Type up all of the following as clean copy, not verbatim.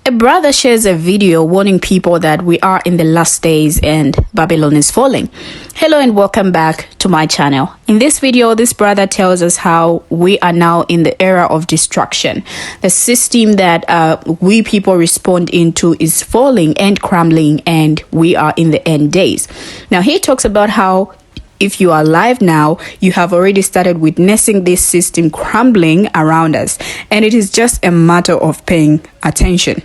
A brother shares a video warning people that we are in the last days and Babylon is falling. Hello and welcome back to my channel. In this video, this brother tells us how we are now in the era of destruction. The system that we people respond into is falling and crumbling, and we are in the end days. Now, he talks about how if you are alive now, you have already started witnessing this system crumbling around us, and it is just a matter of paying attention.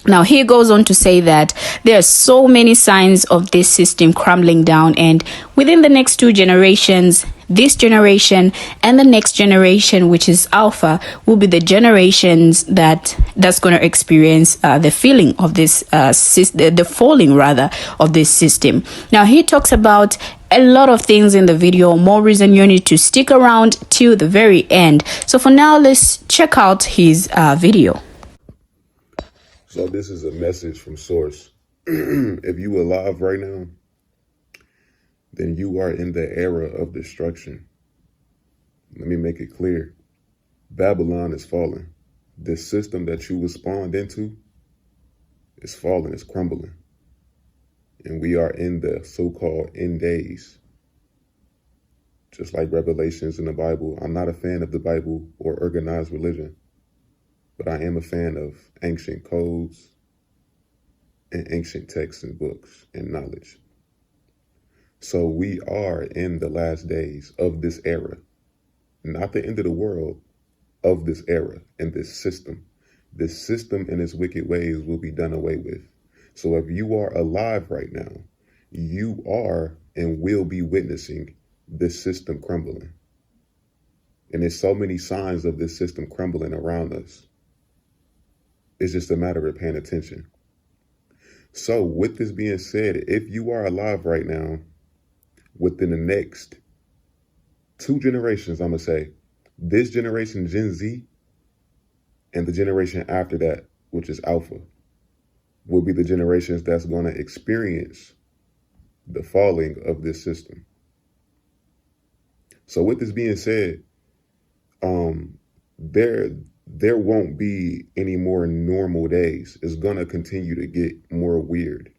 Now, he goes on to say that there are so many signs of this system crumbling down, and within the next 2 generations, this generation and the next generation, which is Alpha, will be the generations that's going to experience the feeling of this, the falling rather of this system. Now, he talks about a lot of things in the video. More reason you need to stick around till the very end. So for now, let's check out his video. So this is a message from Source. If you are alive right now, then you are in the era of destruction. Let me make it clear. Babylon is falling. This system that you was spawned into is falling, it's crumbling. And we are in the so-called end days. Just like Revelations in the Bible, I'm not a fan of the Bible or organized religion, but I am a fan of ancient codes and ancient texts and books and knowledge. So we are in the last days of this era, not the end of the world, of this era and this system. This system and its wicked ways will be done away with. So if you are alive right now, you are and will be witnessing this system crumbling. And there's so many signs of this system crumbling around us. It's just a matter of paying attention. So with this being said, if you are alive right now, within the next 2 generations, I'm going to say, this generation, Gen Z, and the generation after that, which is Alpha, will be the generations that's going to experience the falling of this system. So with this being said, there won't be any more normal days. It's going to continue to get more weird.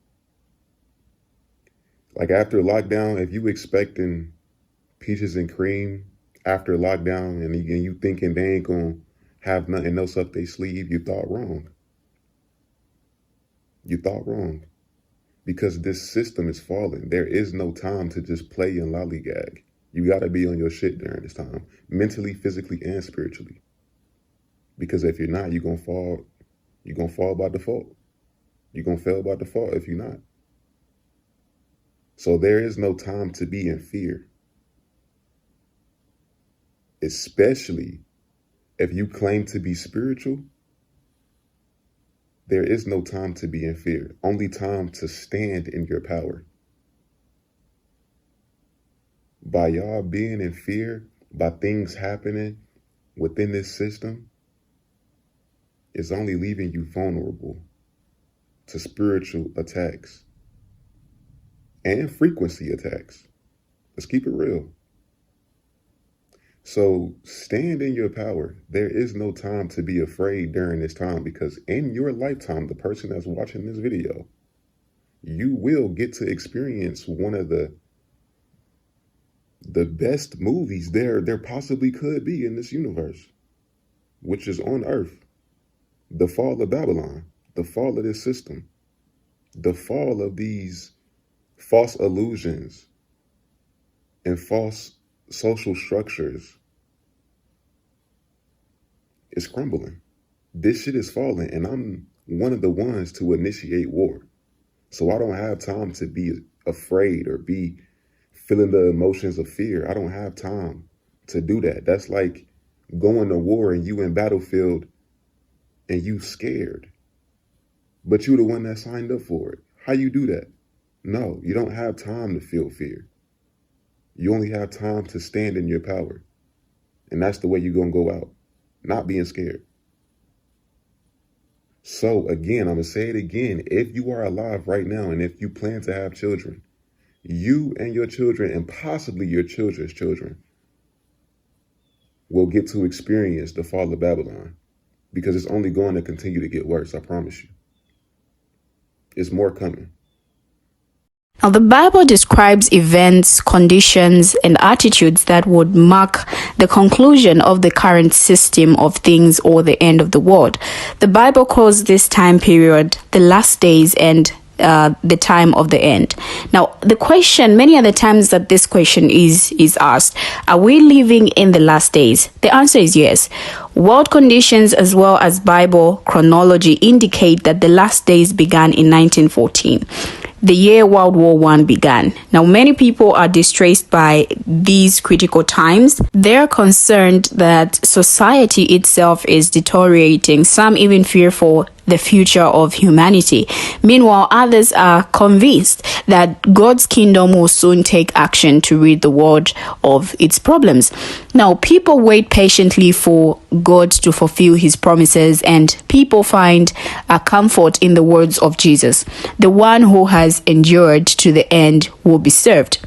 Like after lockdown, if you expecting peaches and cream after lockdown and you thinking they ain't going to have nothing else up their sleeve, you thought wrong. You thought wrong, because this system is falling. There is no time to just play and lollygag. You got to be on your shit during this time, mentally, physically, and spiritually. Because if you're not, you're going to fall. You're going to fall by default. You're going to fail by default if you're not. So there is no time to be in fear. Especially if you claim to be spiritual. There is no time to be in fear, only time to stand in your power. By y'all being in fear, by things happening within this system, it's only leaving you vulnerable to spiritual attacks and frequency attacks. Let's keep it real. So stand in your power. There is no time to be afraid during this time, because in your lifetime, the person that's watching this video, you will get to experience one of the best movies there possibly could be in this universe, which is on Earth. The fall of Babylon, the fall of this system, the fall of these false illusions and false social structures is crumbling. This shit is falling, and I'm one of the ones to initiate war. So I don't have time to be afraid or be feeling the emotions of fear. I don't have time to do that. That's like going to war and you in battlefield and you scared, but you the one that signed up for it. How you do that? No, you don't have time to feel fear. You only have time to stand in your power. And that's the way you're going to go out, not being scared. So again, I'm going to say it again. If you are alive right now, and if you plan to have children, you and your children, and possibly your children's children, will get to experience the fall of Babylon. because it's only going to continue to get worse. I promise you. It's more coming. Now, the Bible describes events, conditions, and attitudes that would mark the conclusion of the current system of things or the end of the world. The Bible calls this time period the last days and the time of the end. Now, the question, many other times that this question is asked, are we living in the last days? The answer is yes. World conditions as well as Bible chronology indicate that the last days began in 1914. The year World War I began. Now, many people are distressed by these critical times. They're concerned that society itself is deteriorating. Some even fear for the future of humanity. Meanwhile, others are convinced that God's kingdom will soon take action to rid the world of its problems. Now, people wait patiently for God to fulfill his promises, and people find a comfort in the words of Jesus. The one who has endured to the end will be served.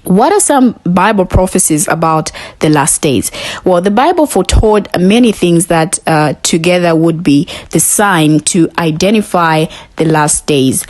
What are some Bible prophecies about the last days? Well, the Bible foretold many things that together would be the sign to identify the last days.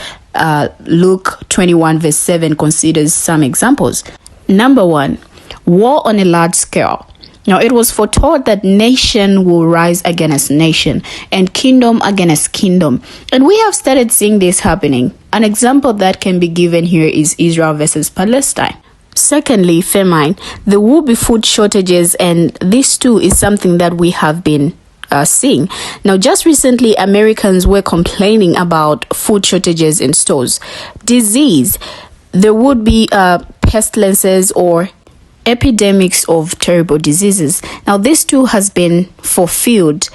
Luke 21 verse 7 considers some examples. Number 1, war on a large scale. Now, it was foretold that nation will rise against nation and kingdom against kingdom. And we have started seeing this happening. An example that can be given here is Israel versus Palestine. Secondly, famine. There will be food shortages, and this too is something that we have been seeing. Now, just recently, Americans were complaining about food shortages in stores. Disease. There would be pestilences or epidemics of terrible diseases. Now, this too has been fulfilled.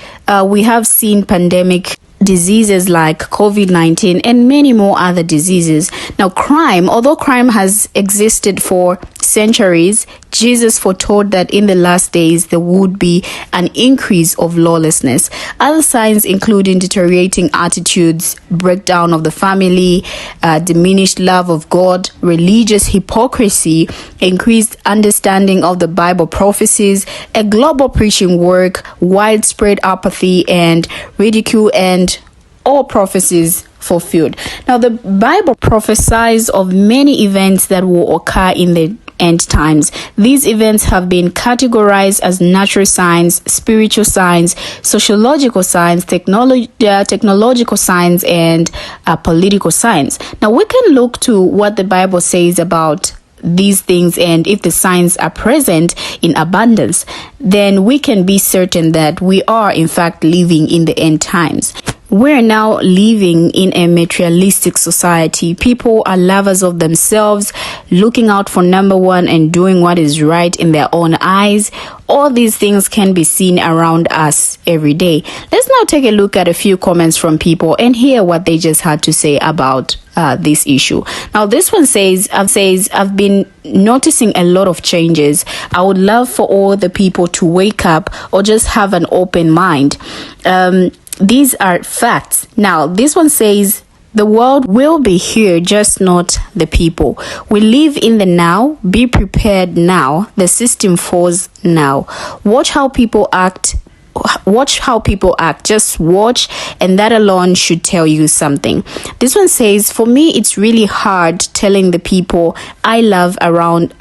We have seen pandemic diseases like COVID-19 and many more other diseases. Now, crime, although crime has existed for centuries, Jesus foretold that in the last days there would be an increase of lawlessness. Other signs including deteriorating attitudes, breakdown of the family, diminished love of God, religious hypocrisy, increased understanding of the Bible prophecies, a global preaching work, widespread apathy and ridicule, and all prophecies fulfilled. Now, the Bible prophesies of many events that will occur in the end times. These events have been categorized as natural signs, spiritual signs, sociological signs, technological signs, and political signs. Now, we can look to what the Bible says about these things, and if the signs are present in abundance, then we can be certain that we are in fact living in the end times. We're now living in a materialistic society. People are lovers of themselves, looking out for number one and doing what is right in their own eyes. All these things can be seen around us every day. Let's now take a look at a few comments from people and hear what they just had to say about this issue. Now, this one says, I've been noticing a lot of changes. I would love for all the people to wake up or just have an open mind. These are facts. Now, this one says, the world will be here, just not the people. We live in the now. Be prepared now. The system falls now. Watch how people act. Just watch, and that alone should tell you something. This one says, for me, it's really hard telling the people I love around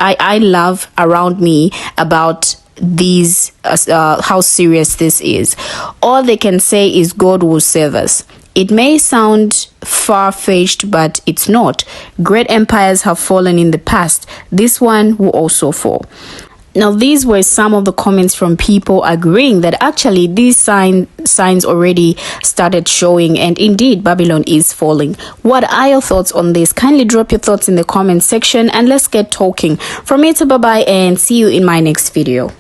me about these how serious this is. All they can say is God will save us. It may sound far-fetched, but it's not. Great empires have fallen in the past. This one will also fall. Now, these were some of the comments from people agreeing that actually these signs already started showing, and indeed Babylon is falling. What are your thoughts on this? Kindly drop your thoughts in the comment section and let's get talking. From me to bye-bye, and see you in my next video.